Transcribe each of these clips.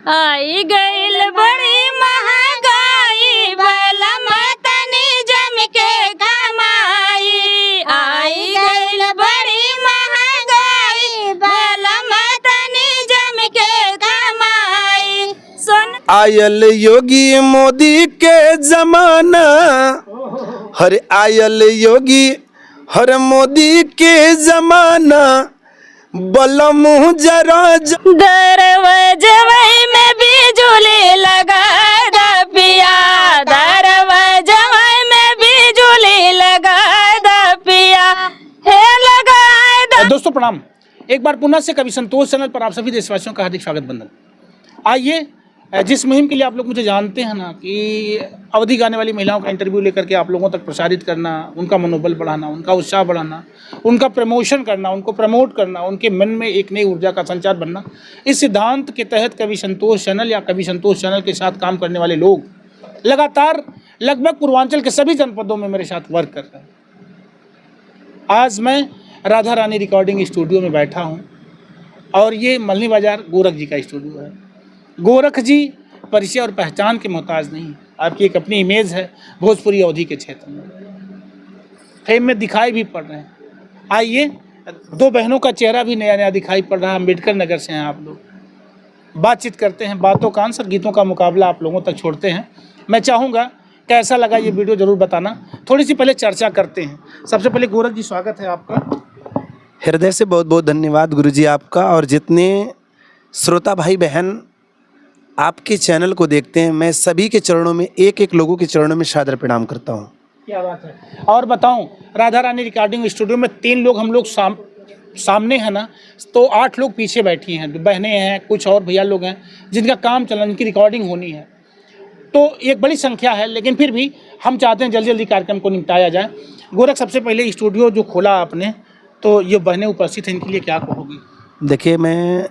आई गईल बड़ी महंगाई बलम तनी जम के कमाई। आई गईल बड़ी महंगाई बलम तनी जम के कमाई। सुन आयल योगी मोदी के जमाना, हर आयल योगी हर मोदी के जमाना, बलम जरा दरवाजवई में बिजुली लगा दा पिया, दरवाजवई में बिजुली लगा दा पिया, हे लगा दा। दोस्तों प्रणाम, एक बार पुनः से कवि संतोष चैनल पर आप सभी देशवासियों का हार्दिक स्वागत बंदन। आइए, जिस मुहिम के लिए आप लोग मुझे जानते हैं ना कि अवधि गाने वाली महिलाओं का इंटरव्यू लेकर के आप लोगों तक प्रसारित करना, उनका मनोबल बढ़ाना, उनका उत्साह बढ़ाना, उनका प्रमोशन करना, उनको प्रमोट करना, उनके मन में एक नई ऊर्जा का संचार बनना, इस सिद्धांत के तहत कवि संतोष चैनल या कवि संतोष चैनल के साथ काम करने वाले लोग लगातार लगभग पूर्वांचल के सभी जनपदों में मेरे साथ वर्क कर रहे हैं। आज मैं राधा रानी रिकॉर्डिंग स्टूडियो में बैठा हूँ और ये मल्हनी बाजार गोरख जी का स्टूडियो है। गोरख जी परिचय और पहचान के मोहताज नहीं, आपकी एक अपनी इमेज है भोजपुरी अवधि के क्षेत्र में, फेम में दिखाई भी पड़ रहे हैं। आइए, दो बहनों का चेहरा भी नया नया दिखाई पड़ रहा है। अम्बेडकर नगर से हैं आप लोग, बातचीत करते हैं, बातों का आंसर, गीतों का मुकाबला आप लोगों तक छोड़ते हैं। मैं चाहूँगा कैसा लगा ये वीडियो ज़रूर बताना। थोड़ी सी पहले चर्चा करते हैं। सबसे पहले गोरख जी, स्वागत है आपका। हृदय से बहुत बहुत धन्यवाद गुरुजी आपका, और जितने श्रोता भाई बहन आपके चैनल को देखते हैं, मैं सभी के चरणों में, एक एक लोगों के चरणों में सादर प्रणाम करता हूँ। क्या बात है। और बताऊं, राधा रानी रिकॉर्डिंग स्टूडियो में 3 लोग हम लोग सामने हैं ना, तो 8 लोग पीछे बैठी हैं, बहनें हैं, कुछ और भैया लोग हैं जिनका काम चल रहा है, जिनकी रिकॉर्डिंग होनी है। तो एक बड़ी संख्या है, लेकिन फिर भी हम चाहते हैं जल्दी जल्दी कार्यक्रम को निपटाया जाए। गोरख, सबसे पहले स्टूडियो जो खोला आपने, तो ये बहनें उपस्थित हैं, इनके लिए क्या कहोगी? देखिए, मैं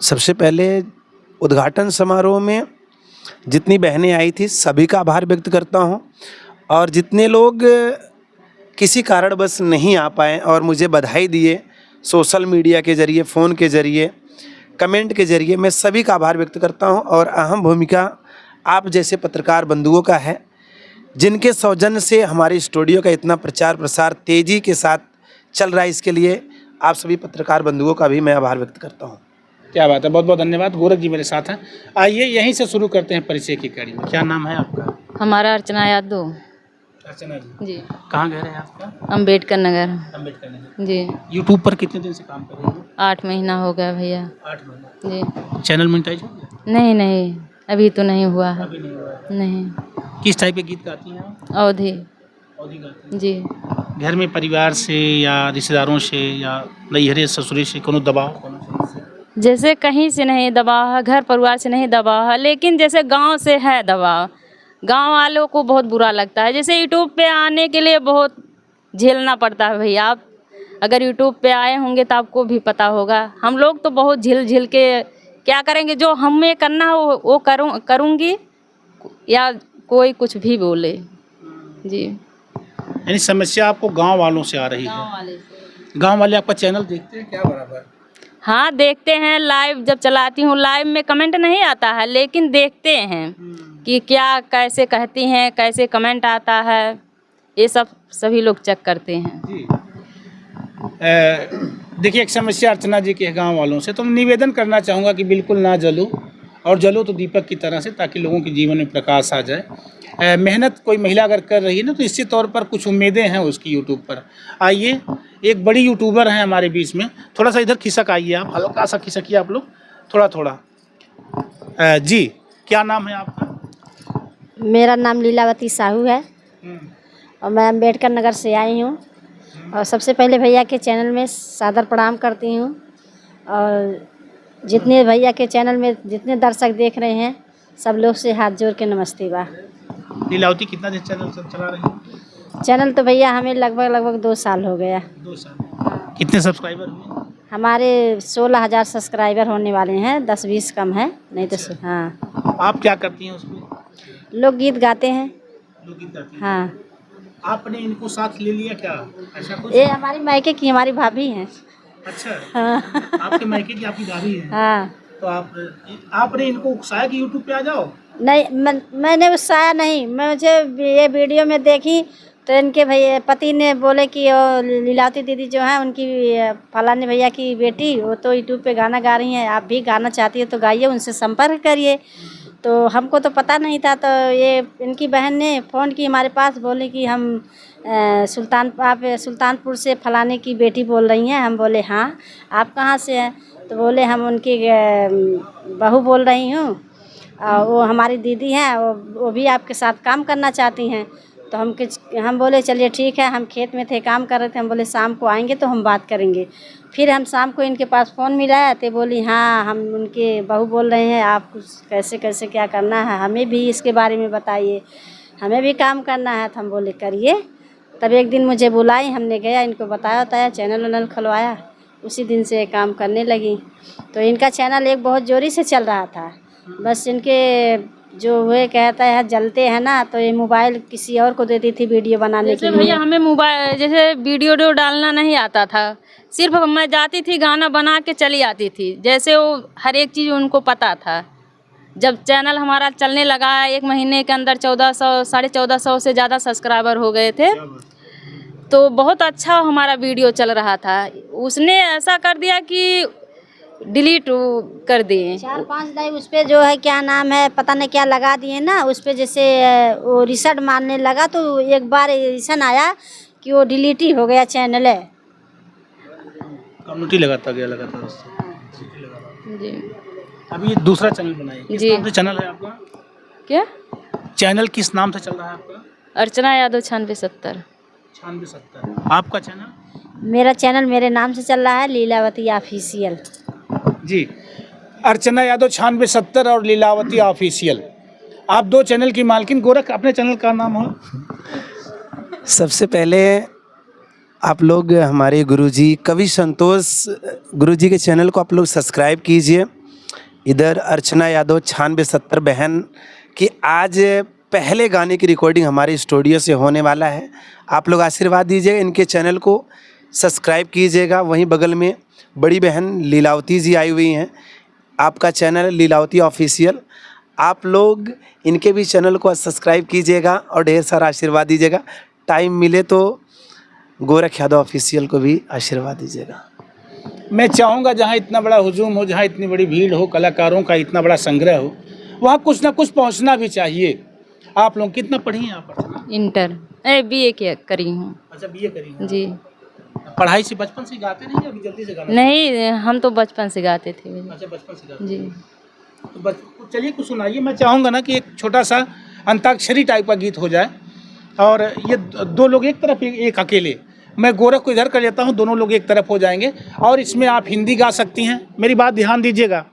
सबसे पहले उद्घाटन समारोह में जितनी बहनें आई थी सभी का आभार व्यक्त करता हूं, और जितने लोग किसी कारणवश नहीं आ पाए और मुझे बधाई दिए सोशल मीडिया के ज़रिए, फ़ोन के ज़रिए, कमेंट के ज़रिए, मैं सभी का आभार व्यक्त करता हूं। और अहम भूमिका आप जैसे पत्रकार बंधुओं का है, जिनके सौजन्य से हमारे स्टूडियो का इतना प्रचार प्रसार तेज़ी के साथ चल रहा है। इसके लिए आप सभी पत्रकार बंधुओं का भी मैं आभार व्यक्त करता हूँ। क्या बात है, बहुत बहुत धन्यवाद। गोरख जी मेरे साथ हैं। आइए, यहीं से शुरू करते हैं परिचय की कड़ी में। क्या नाम है आपका? हमारा अर्चना यादव। अर्चना जी, जी। कहाँ घर है आपका? अम्बेडकर नगर। अम्बेडकर नगर। जी। यूट्यूब पर कितने दिन से काम कर रहे हो? 8 महीना हो गया भैया। 8 महीना। जी। चैनल मोनेटाइज हो गया? नहीं, अभी तो नहीं हुआ है। अभी नहीं हुआ है। नहीं। किस टाइप के गीत गाती हैं आप? अवधि। अवधि गाती हैं। जी। घर में परिवार से या रिश्तेदारों से या नैहरे ससुरे से कोनो दबाव, कोनो समस्या? जैसे कहीं से नहीं दबाव है, घर परिवार से नहीं दबाव है, लेकिन जैसे गांव से है दबाव। गांव वालों को बहुत बुरा लगता है। जैसे यूट्यूब पे आने के लिए बहुत झेलना पड़ता है भैया। आप अगर यूट्यूब पे आए होंगे तो आपको भी पता होगा। हम लोग तो बहुत झिल के क्या करेंगे, जो हमें करना हो वो करूँगी, या कोई कुछ भी बोले। जी। यानी समस्या आपको गांव वालों से आ रही गाँव है? वाले से। गांव वाले आपका चैनल देखते हैं क्या बराबर? हाँ, देखते हैं। लाइव जब चलाती हूँ, लाइव में कमेंट नहीं आता है, लेकिन देखते हैं कि क्या कैसे कहती हैं, कैसे कमेंट आता है, ये सब सभी लोग चेक करते हैं। जी। देखिए, एक समस्या अर्चना जी के गांव वालों से, तो मैं निवेदन करना चाहूँगा कि बिल्कुल ना जलो, और जलो तो दीपक की तरह से, ताकि लोगों के जीवन में प्रकाश आ जाए। मेहनत कोई महिला अगर कर रही है ना, तो निश्चित तौर पर कुछ उम्मीदें हैं उसकी यूट्यूब पर। आइए, एक बड़ी यूट्यूबर हैं हमारे बीच में, थोड़ा सा इधर खिसक आइए आप, हल्का सा खिसकिए आप लोग, थोड़ा। जी, क्या नाम है आपका? मेरा नाम लीलावती साहू है और मैं अम्बेडकर नगर से आई हूँ। और सबसे पहले भैया के चैनल में सादर प्रणाम करती हूँ, और जितने भैया के चैनल में जितने दर्शक देख रहे हैं सब लोग से हाथ जोड़ के नमस्ते बा। लीलावती, कितना दिन चैनल चला रही है? चैनल तो भैया हमें लगभग 2 साल हो गया। 2 साल। कितने सब्सक्राइबर हुए? हमारे 16,000 सब्सक्राइबर होने वाले हैं, 10-20 कम है, नहीं तो हाँ। आप क्या करती हैं उसमें? लोकगीत गाते हैं। लोकगीत गाती हैं? हाँ। आपने इनको साथ ले लिया क्या, ऐसा कुछ? ये हमारी मायके की हमारी भाभी हैं। अच्छा। हाँ। आपके मायके की आपकी भाभी है? हाँ। तो आपने इनको उकसाया कि यूट्यूब पे आ जाओ? नहीं, मैंने उत्साह नहीं, मुझे ये वीडियो में देखी तो इनके भैया पति ने बोले कि वो लीलावती दीदी जो है उनकी फलाने भैया की बेटी वो तो यूट्यूब पे गाना गा रही हैं, आप भी गाना चाहती है तो गाइए, उनसे संपर्क करिए। तो हमको तो पता नहीं था, तो ये इनकी बहन ने फ़ोन की हमारे पास, बोले कि हम आप सुल्तानपुर से फलाने की बेटी बोल रही हैं। हम बोले हाँ, आप कहाँ से हैं? तो बोले हम उनकी बहू बोल रही हूँ, वो हमारी दीदी हैं, वो भी आपके साथ काम करना चाहती हैं। तो हम बोले चलिए ठीक है, हम खेत में थे, काम कर रहे थे, हम बोले शाम को आएंगे तो हम बात करेंगे। फिर हम शाम को इनके पास फ़ोन मिलाया तो बोली हाँ हम उनके बहू बोल रहे हैं, आप कैसे कैसे क्या करना है, हमें भी इसके बारे में बताइए, हमें भी काम करना है। तो हम बोले करिए। तब एक दिन मुझे बुलाई, हमने गया, इनको बताया चैनल वैनल खुलवाया, उसी दिन से काम करने लगी। तो इनका चैनल एक बहुत जोरी से चल रहा था, बस इनके जो हुए कहता है जलते हैं ना, तो ये मोबाइल किसी और को देती थी वीडियो बनाने के लिए। भैया हमें मोबाइल जैसे वीडियो डालना नहीं आता था, सिर्फ मैं जाती थी गाना बना के चली आती थी, जैसे वो हर एक चीज़ उनको पता था। जब चैनल हमारा चलने लगा, 1 महीने के अंदर 1400 1450 से ज़्यादा सब्सक्राइबर हो गए थे, तो बहुत अच्छा हमारा वीडियो चल रहा था। उसने ऐसा कर दिया कि डिलीट कर दिए। 4-5 लाइव उस पर जो है क्या नाम है पता नहीं क्या लगा दिए ना, उस पर जैसे वो रिसेट मारने लगा, तो एक बार रिसेट आया कि वो डिलीट ही हो गया चैनल है। कम्युनिटी लगाता गया लगातार उससे। जी अभी ये दूसरा चैनल बनाइए, किस जी। नाम से चैनल है आपका? क्या चैनल किस नाम से चल रहा है आपका? अर्चना यादव 9670। 9670। आपका चैनल? मेरा चैनल मेरे नाम से चल रहा है, लीलावती ऑफिशियल। जी, अर्चना यादव 9670 और लीलावती ऑफिशियल, आप 2 चैनल की मालकिन। गोरख, अपने चैनल का नाम हो? सबसे पहले आप लोग हमारे गुरुजी कवि संतोष गुरुजी के चैनल को आप लोग सब्सक्राइब कीजिए। इधर अर्चना यादव 9670 बहन की आज पहले गाने की रिकॉर्डिंग हमारे स्टूडियो से होने वाला है। आप लोग आशीर्वाद दीजिएगा, इनके चैनल को सब्सक्राइब कीजिएगा। वहीं बगल में बड़ी बहन लीलावती जी आई हुई हैं, आपका चैनल लीलावती ऑफिशियल, आप लोग इनके भी चैनल को सब्सक्राइब कीजिएगा और ढेर सारा आशीर्वाद दीजिएगा। टाइम मिले तो गोरख यादव ऑफिशियल को भी आशीर्वाद दीजिएगा। मैं चाहूँगा जहाँ इतना बड़ा हुजूम हो, जहाँ इतनी बड़ी भीड़ हो, कलाकारों का इतना बड़ा संग्रह हो, वहाँ कुछ ना कुछ पहुँचना भी चाहिए। आप लोग कितना पढ़ी हैं आप? इंटर BA करी हूँ। अच्छा, BA करी हैं। जी। पढ़ाई से बचपन से गाते नहीं, अभी जल्दी से गाना? नहीं, हम तो बचपन से गाते थे भैया। अच्छा, बचपन से गाते। जी। तो चलिए कुछ सुनाइए। मैं चाहूँगा ना कि एक छोटा सा अंताक्षरी टाइप का गीत हो जाए, और ये 2 लोग एक तरफ, एक अकेले। मैं गोरख को इधर कर लेता हूँ, दोनों लोग एक तरफ हो जाएंगे। और इसमें आप हिंदी गा सकती हैं, मेरी बात ध्यान दीजिएगा,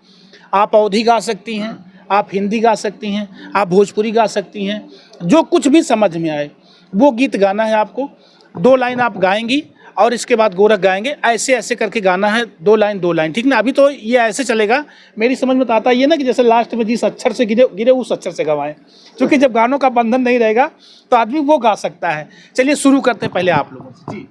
आप अवधी गा सकती हैं, आप हिंदी गा सकती हैं, आप भोजपुरी गा सकती हैं, जो कुछ भी समझ में आए वो गीत गाना है आपको। 2 लाइन आप गाएंगी और इसके बाद गोरख गाएंगे, ऐसे ऐसे करके गाना है, 2 लाइन 2 लाइन, ठीक ना? अभी तो ये ऐसे चलेगा, मेरी समझ में तो आता ये ना कि जैसे लास्ट में जिस अक्षर से गिरे उस अक्षर से गवाएं, क्योंकि जब गानों का बंधन नहीं रहेगा तो आदमी वो गा सकता है। चलिए शुरू करते हैं पहले आप लोगों से। जी।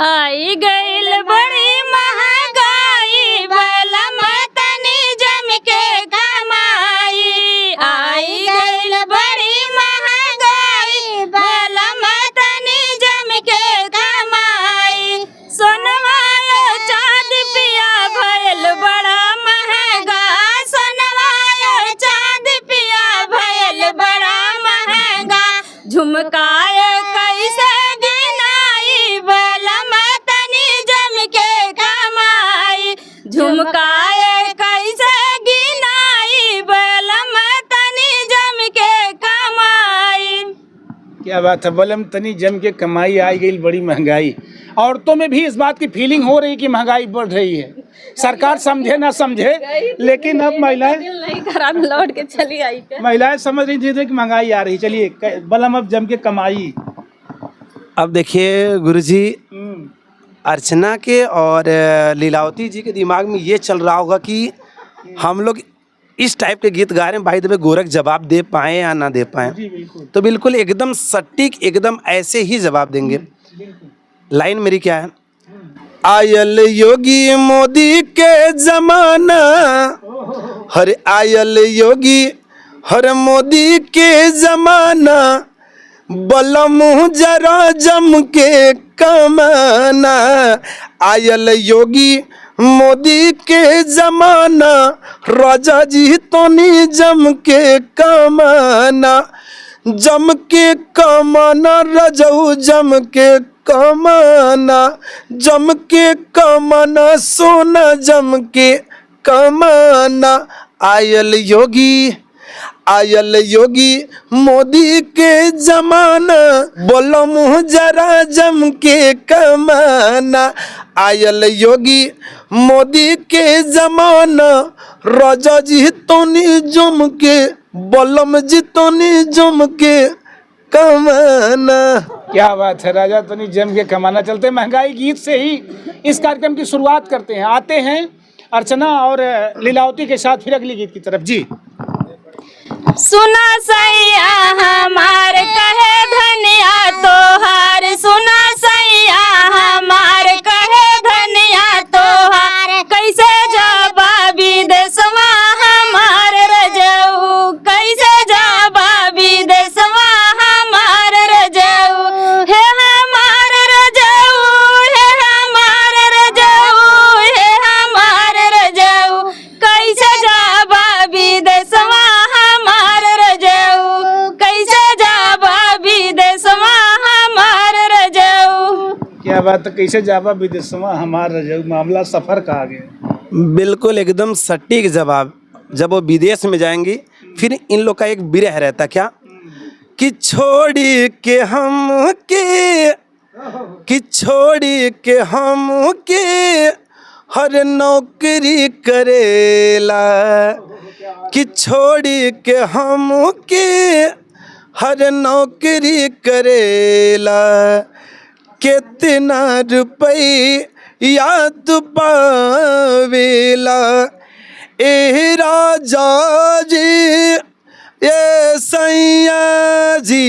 आई गईल बड़ी महंगाई, बलम तनी जम के कमाई। आई गईल बड़ी महंगाई, बलम तनी जम के कमाई। सोनवायो चांद पिया भयल बड़ा महंगा, सोनवायो चांद पिया भयल बड़ा महंगा। झुमकाए कैसे गिनाई, बलम तनी जम के कमाई। झुमकाए कैसे गिनाई, बलम तनी जम के कमाई। क्या बात है, बलम तनी जम के कमाई, आई गई बड़ी महंगाई। औरतों में भी इस बात की फीलिंग हो रही कि महंगाई बढ़ रही है। सरकार समझे ना समझे, लेकिन अब महिलाएं नहीं करा, लौट के चली आई। महिलाएं समझ रही थी कि महंगाई आ रही। चलिए, बलम अब जम के कमाई। अब देखिए गुरुजी, अर्चना के और लीलावती जी के दिमाग में ये चल रहा होगा कि हम लोग इस टाइप के गीत गा रहे हैं, भाई दबे गोरख जवाब दे पाए या ना दे पाए। जी बिल्कुल। तो बिल्कुल एकदम सटीक, एकदम ऐसे ही जवाब देंगे। लाइन मेरी क्या है? आयल योगी मोदी के जमाना, हर आयल योगी हर मोदी के जमाना, बलम जरा जम के कमाना। आयल योगी मोदी के जमाना, राजा जी तोनी जम के कमाना, जम के कमाना रजऊ जम के कमाना, जम के कमाना सोना जम के कमाना। आयल योगी मोदी के जमाना, बोलो मुँह जरा जम के कमाना। आयल योगी मोदी के जमाना, राजा जी तोनी जम के, बलम जी तोनी जम के कमाना। क्या बात है, राजा तो नहीं जम के कमाना। चलते महंगाई गीत से ही इस कार्यक्रम की शुरुआत करते हैं। आते हैं अर्चना और लीलावती के साथ फिर अगली गीत की तरफ। जी सुना सैया हमार कहे धनिया तोहार, सुना सैया हमार कहे धनिया तोहार, कैसे जाबा विदेशवा हमार रजऊ, कैसे जाबा विदेशवा हमार रजऊ, हे हमार रजऊ, हे हमार रजऊ, हे हमार रजऊ, कैसे जाबा विदेशवा हमार रजऊ, कैसे जाबा विदेशवा हमार रजऊ। क्या बात है, कैसे जाबा विदेशवा हमार रजऊ, मामला सफर का आ गया। बिल्कुल एकदम सटीक जवाब। जब वो विदेश में जाएंगी फिर इन लोग का एक विरह रहता क्या कि छोड़ी के हम के हर नौकरी करेला, कि छोड़ी के हम के हर नौकरी करेला, कितना रुपया तू पावेला। ए राजा जी ये सैया जी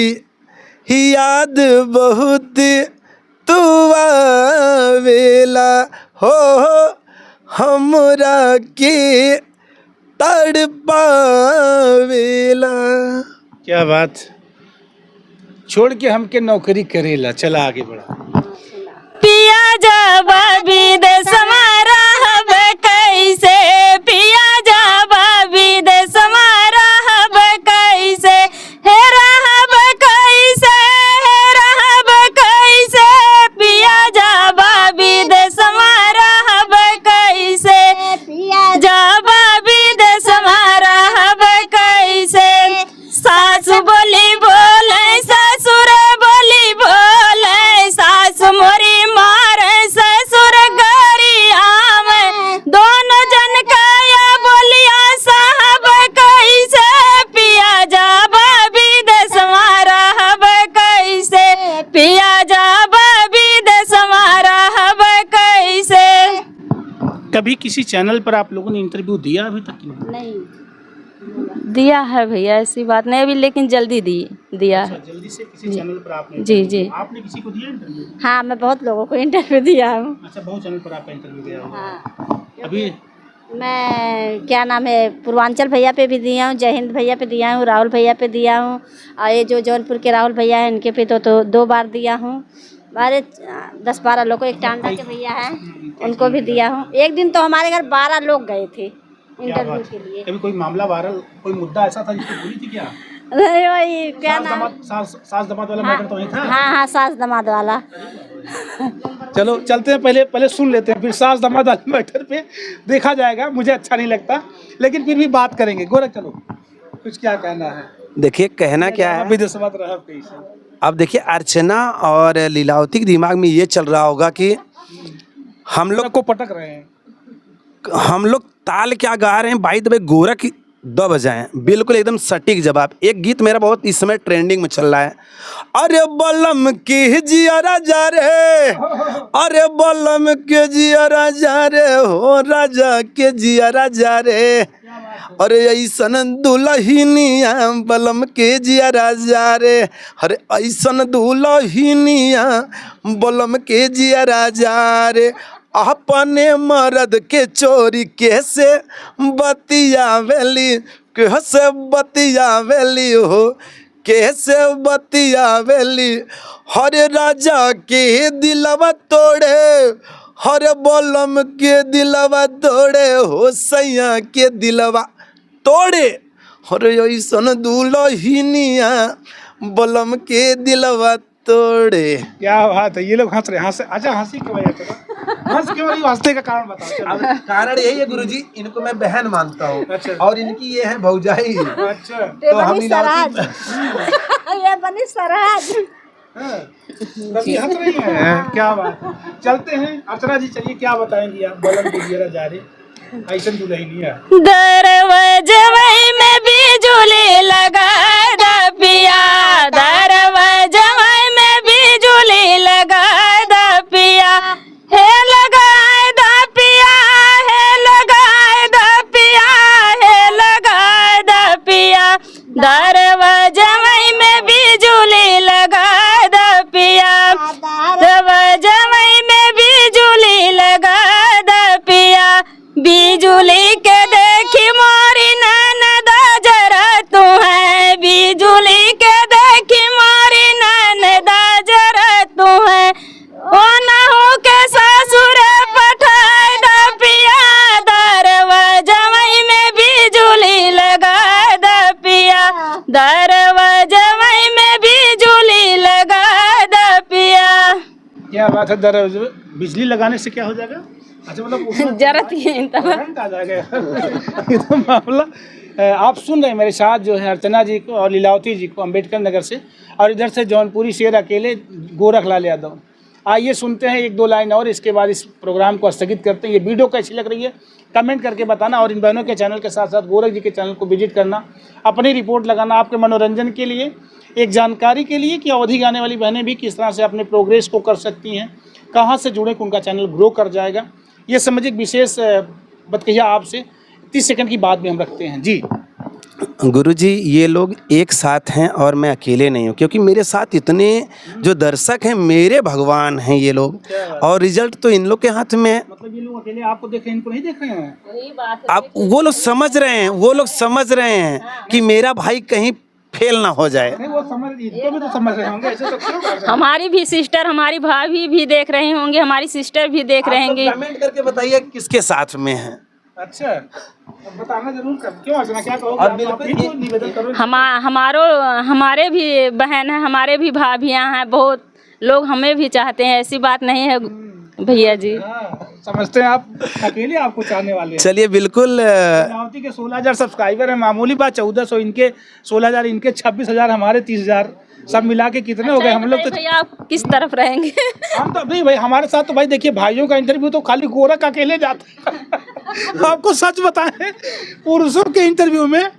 याद बहुत तू आवेला, हो हमरा के तड़पावेला। क्या बात, छोड़ के हमके नौकरी करेला। चला आगे बढ़ा। पिया जाबा विदेशवा रहब कैसे, पिया जाबा विदेशवा रहब कैसे, हे रहब कैसे, हे रहब कैसे, पिया जाबा विदेशवा रहब कैसे, पिया जाबा विदेशवा रहब कैसे। सासु बोली बोले ससुर बोली बोले, सासु मोरी मार ससुर गरिया में, दोनों जन काया बोलिया साहब कैसे, पिया जाबा विदेशवा रहब कैसे, पिया जाबा विदेशवा रहब कैसे। कभी किसी चैनल पर आप लोगों ने इंटरव्यू दिया अभी तक? नहीं दिया है भैया, ऐसी बात नहीं अभी, लेकिन जल्दी दिया है। जल्दी से किसी चैनल पर आपने जी जी। आपने किसी को दिया इंटरव्यू? हाँ, मैं बहुत लोगों को इंटरव्यू दिया हूँ। अच्छा, बहुत चैनल पर आपका इंटरव्यू गया होगा। हाँ, अभी मैं क्या नाम है पूर्वांचल भैया पे भी दिया हूँ, जय हिंद भैया पे दिया हूँ, राहुल भैया पे दिया हूँ, और ये जो जौनपुर के राहुल भैया हैं इनके पे तो 2 बार दिया हूँ। हमारे 10-12 लोगों को, एक टांडा के भैया हैं उनको भी दिया हूँ। एक दिन तो हमारे घर 12 लोग गए थे इंटरव्यू के लिए। कभी कोई मामला वायरल, कोई मुद्दा ऐसा था जिसको बोली थी क्या? नहीं, वही क्या नाम, सास दमाद वाला मैटर तो नहीं था? हाँ, सास दमाद वाला। चलो चलते हैं, पहले सुन लेते हैं, फिर सास दमाद वाले मैटर पे देखा जाएगा। मुझे अच्छा नहीं लगता, लेकिन फिर भी बात करेंगे। गोरख चलो, कुछ क्या कहना है? देखिए कहना क्या है, विदेशवा रहा कैसे। अब देखिए अर्चना और लीलावती के दिमाग में ये चल रहा होगा कि हम लोग को पटक रहे हैं, हम लोग ताल क्या गा रहे हैं भाई, तो भाई गोरख दब जाए। बिल्कुल एकदम सटीक जवाब। एक गीत मेरा बहुत इस समय ट्रेंडिंग में चल रहा है, अरे बलम के जिया जा रे, अरे बलम के जिया जा रे, हो राजा के जिया जा रे, अरे ऐसन दुल्हनिया बलम के जिया जा रे, अरे ऐसन दुल्हनिया बलम के जिया जा रे, अपने मर्द के चोरी कैसे बतियावेली, कैसे बतियावेली हो, कैसे बतियावेली। हर राजा के दिलवा तोड़े, हर बलम के दिलवा तोड़े हो, सैया के दिलवा तोड़े। हर ऐसन दुलहिनिया बलम के दिलवा तोड़े। क्या बात है, ये लोग हंस रहे हैं। हंस, अच्छा हंसी क्यों है? हंस क्यों रही हो? हंसने का कारण बताओ। चलो। अब कारण यही है गुरुजी, इनको मैं बहन मानता हूँ। अच्छा। और इनकी ये है भौजाई। अच्छा। तो हम इलावती ये बनी सराज। तभी हंस रही हैं। क्या बात है। चलते हैं अर्चना जी, चलिए क्या बताएंगी आप? बलम गुजिया जा रहे ऐसा दुल्हनिया। दरवाजवई में बिजुली लगा दा पिया, दरवाजवई में बिजुली लगा दा पिया, हे लगा दा पिया, हे लगा दा पिया, हे लगा दा पिया, दरवाजवई में बिजुली लगा दा पिया, दरवाजवई में बिजुली लगा दा पिया, बिजुली के देखी मोरी ननद जरा तू है, बिजुली के देखी मोरी ननद जरा तू है, ओ नहु के ससुर पठाए दा पिया, दरवाजवई में बिजुली लगा दा पिया, दरवाजवई में बिजुली लगा दा पिया। क्या बात है। बिजली लगाने से क्या हो जाएगा? अच्छा, मतलब जरूरत ही तब करंट आ जाएगा। ये तो मामला। आप सुन रहे हैं मेरे साथ जो है अर्चना जी को और लीलावती जी को अम्बेडकर नगर से, और इधर से जौनपुरी शेर अकेले गोरखलाल यादव। आइए सुनते हैं एक दो लाइन और, इसके बाद इस प्रोग्राम को स्थगित करते हैं। ये वीडियो कैसी लग रही है कमेंट करके बताना, और इन बहनों के चैनल के साथ साथ गोरख जी के चैनल को विजिट करना, अपनी रिपोर्ट लगाना, आपके मनोरंजन के लिए, एक जानकारी के लिए कि अवधि गाने वाली बहनें भी किस तरह से अपने प्रोग्रेस को कर सकती हैं, कहाँ से जुड़े कि उनका चैनल ग्रो कर जाएगा। ये समझिए विशेष बतकहिया आपसे 30 सेकंड की बात भी हम रखते हैं जी। गुरुजी, ये लोग एक साथ हैं और मैं अकेले नहीं हूँ, क्योंकि मेरे साथ इतने जो दर्शक हैं मेरे भगवान हैं ये लोग, और रिजल्ट तो इन लोग के हाथ में है। मतलब ये लोग अकेले आपको देख रहे हैं, इनको नहीं देख रहे हैं? आप वो लोग समझ रहे हैं, वो लोग समझ रहे हैं कि मेरा भाई कहीं फेल ना हो जाए। नहीं, वो समझ, इनको भी तो समझ रहे होंगे, ऐसे तो क्यों कर रहे हैं? हमारी भी सिस्टर, हमारी भाभी भी देख रहे होंगे, हमारी सिस्टर भी देख रहेंगे। कमेंट करके बताइए किसके साथ में है। अच्छा, अब बताना जरूर कर। क्यों अर्चना, क्या कहोगे? आप भी तो निवेदन करो। हमारे भी बहन है, हमारे भी भाभियाँ हैं, बहुत लोग हमें भी चाहते हैं, ऐसी बात नहीं है भैया जी। समझते हैं आप अकेले आपको चाहने वाले हैं। चलिए बिल्कुल। लीलावती के 16,000 सब्सक्राइबर है, मामूली बात। 1400 इनके, 16,000 इनके, 26,000 हमारे, 30,000 सब मिला के कितने हो गए हम लोग? तो भैया आप किस तरफ रहेंगे? हम तो नहीं भाई, हमारे साथ तो भाई देखिए, भाइयों का इंटरव्यू तो खाली गोरख अकेले जाता है। आपको सच बताएं, पुरुषों के इंटरव्यू में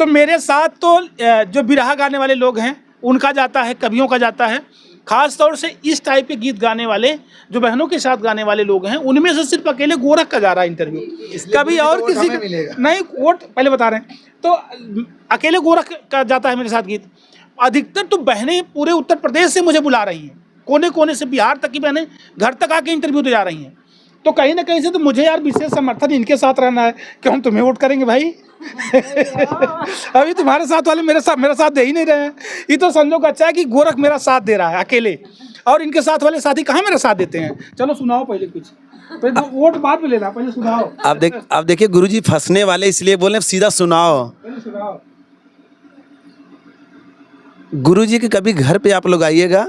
तो मेरे साथ तो जो बिरहा गाने वाले लोग हैं उनका जाता है, कवियों का जाता है। खास तौर से इस टाइप के गीत गाने वाले जो बहनों के साथ गाने वाले लोग हैं, उनमें से सिर्फ अकेले गोरख का जा रहा है इंटरव्यू। कभी और किसी का नहीं, वोट पहले बता रहे हैं, तो अकेले गोरख का जाता है मेरे साथ गीत। अधिकतर तो बहनें पूरे उत्तर प्रदेश से मुझे बुला रही हैं, कोने कोने से, बिहार तक की बहनें घर तक आके इंटरव्यू दे जा रही हैं। तो कहीं ना कहीं से तो मुझे यार विशेष समर्थन इनके साथ रहना है कि हम तुम्हें वोट करेंगे भाई। अभी तुम्हारे साथ वाले मेरा साथ दे ही नहीं रहे हैं। ये तो समझो कि अच्छा है कि गोरख मेरा साथ दे रहा है अकेले, और इनके साथ वाले साथी कहाँ मेरा साथ देते हैं। चलो सुनाओ पहले कुछ, पहले वोट बाद में लेना, पहले सुनाओ। आप देखिए गुरुजी फंसने वाले इसलिए बोले, सीधा सुनाओ। पहले सुनाओ। गुरुजी के कभी घर पे आप लोग आइएगा,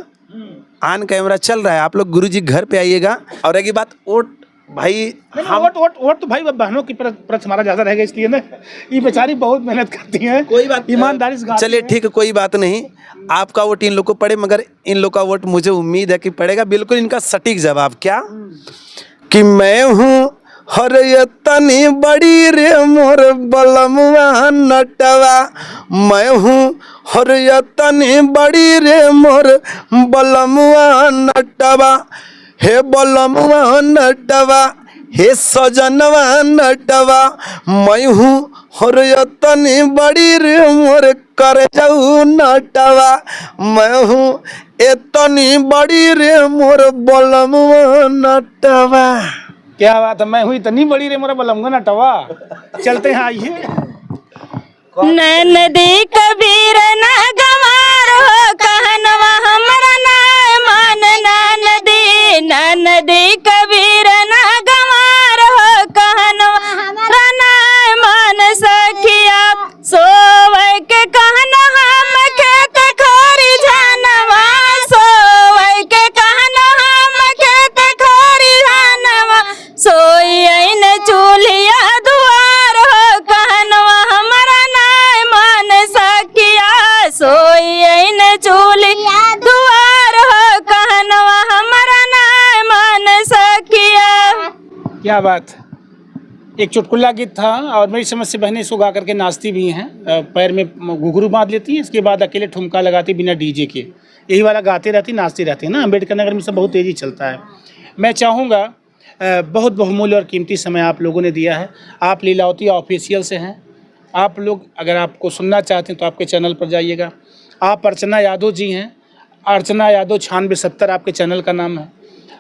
ऑन कैमरा चल रहा है, आप लोग गुरुजी घर पे आइएगा। और एक बात, वोट भाई वोट तो भाई बहनों की प्रति हमारा ज्यादा रहेगा, इसलिए ना ये बेचारी बहुत मेहनत करती हैं, कोई बात ईमानदारी से। चलिए ठीक है, कोई बात नहीं, आपका वोट इन लोग को पड़े, मगर इन लोग का वोट मुझे उम्मीद है कि पड़ेगा। बिल्कुल इनका सटीक जवाब क्या कि मैं हूँ हर तनी बड़ी रे मोर बलमुआ नटवा, मैं हूँ हर तनी बड़ी रे मोर बलमुआ नटवा, हे बलमुआ नटवा, हे सजनवा नटवा, मैं हूँ हर तनी बड़ी रे मोर कर जाऊ नटवा, मैं हूँ एतनी बड़ी रे मोर बलमुआ नटवा। क्या बात है, मैं हुई इतनी बड़ी रे मोरा बलमगा ना टवा। चलते हैं, आइए। नदी कबीर न गवार हो कहनवा हमरा ना मान नदी कबीर न गवार हो कहनवा हमरा ना मान सखिया सोवै के कहना हम खेत खोरी जानवा सोवै के कहना हम खेत खोरी जानवा सोई ऐन चूल्हिया दुआर हो कहनवा हमरा ना मान सखिया सोई ऐन चूल्हिया दुआर हो कहनवा हमरा ना मान सखिया। क्या बात। एक चुटकुला गीत था और मेरी समझ से बहनें इसको गा करके नाचती भी हैं, पैर में घुघरू बांध लेती हैं, इसके बाद अकेले ठुमका लगाती बिना डीजे के, यही वाला गाती रहती नाचती रहती है ना। अम्बेडकर नगर में सब बहुत तेज़ी चलता है। मैं चाहूँगा, बहुत बहुमूल्य और कीमती समय आप लोगों ने दिया है। आप लीलावती ऑफिशियल से हैं। आप लोग अगर आपको सुनना चाहते हैं तो आपके चैनल पर जाइएगा। आप अर्चना यादव जी हैं, अर्चना यादव 9670 आपके चैनल का नाम है।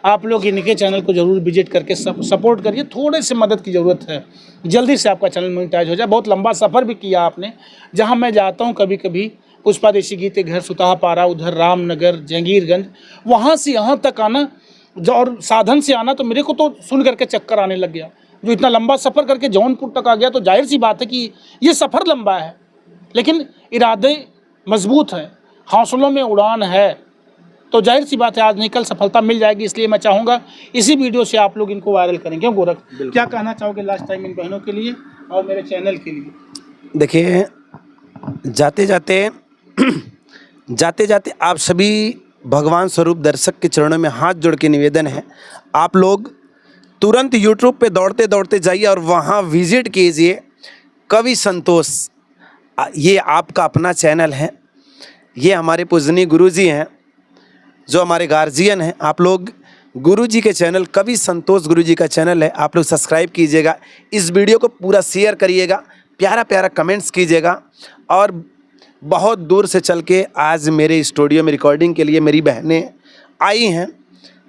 आप लोग इनके चैनल को ज़रूर विजिट करके सपोर्ट करिए, थोड़े से मदद की ज़रूरत है, जल्दी से आपका चैनल मोनेटाइज हो जाए। बहुत लंबा सफ़र भी किया आपने, जहां मैं जाता हूं कभी कभी, पुष्पा देशी गीत के घर सुताहा पारा, उधर रामनगर, जहांगीरगंज, वहां से यहाँ तक आना और साधन से आना, तो मेरे को तो सुन करके चक्कर आने लग गया। जो इतना लंबा सफ़र करके जौनपुर तक आ गया, तो जाहिर सी बात है कि ये सफ़र लंबा है, लेकिन इरादे मजबूत हैं, हौसलों में उड़ान है, तो जाहिर सी बात है आज नहीं कल सफलता मिल जाएगी। इसलिए मैं चाहूँगा इसी वीडियो से आप लोग इनको वायरल करें। क्यों गोरख, क्या कहना चाहोगे लास्ट टाइम इन बहनों के लिए और मेरे चैनल के लिए? देखिए, जाते जाते आप सभी भगवान स्वरूप दर्शक के चरणों में हाथ जोड़ के निवेदन है, आप लोग तुरंत यूट्यूब पे दौड़ते दौड़ते जाइए और वहाँ विजिट कीजिए कवि संतोष। ये आपका अपना चैनल है, ये हमारे पूजनीय गुरुजी हैं, जो हमारे गार्जियन हैं। आप लोग गुरुजी के चैनल, कवि संतोष गुरुजी का चैनल है, आप लोग सब्सक्राइब कीजिएगा। इस वीडियो को पूरा शेयर करिएगा, प्यारा प्यारा कमेंट्स कीजिएगा। और बहुत दूर से चल के आज मेरे स्टूडियो में रिकॉर्डिंग के लिए मेरी बहनें आई हैं।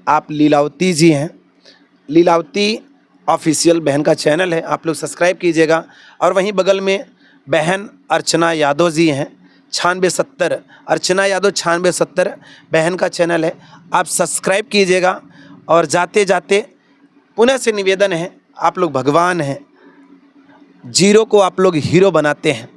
आप लीलावती जी हैं, लीलावती ऑफिशियल बहन का चैनल है, आप लोग सब्सक्राइब कीजिएगा। और वहीं बगल में बहन अर्चना यादव जी हैं, 9670, अर्चना यादव 9670 बहन का चैनल है, आप सब्सक्राइब कीजिएगा। और जाते जाते पुनः से निवेदन है, आप लोग भगवान हैं, जीरो को आप लोग हीरो बनाते हैं।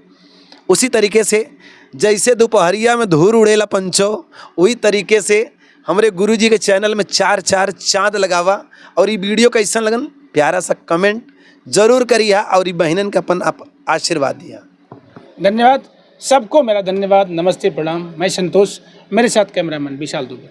उसी तरीके से जैसे दोपहरिया में धूर उड़ेला पंचो, वही तरीके से हमारे गुरुजी के चैनल में 4 चाँद लगावा। और ये वीडियो कैसा लगन, प्यारा सा कमेंट जरूर करिए और ये बहनन का अपन आप आशीर्वाद दिया। धन्यवाद सबको, मेरा धन्यवाद, नमस्ते, प्रणाम। मैं संतोष, मेरे साथ कैमरामैन विशाल दुबे।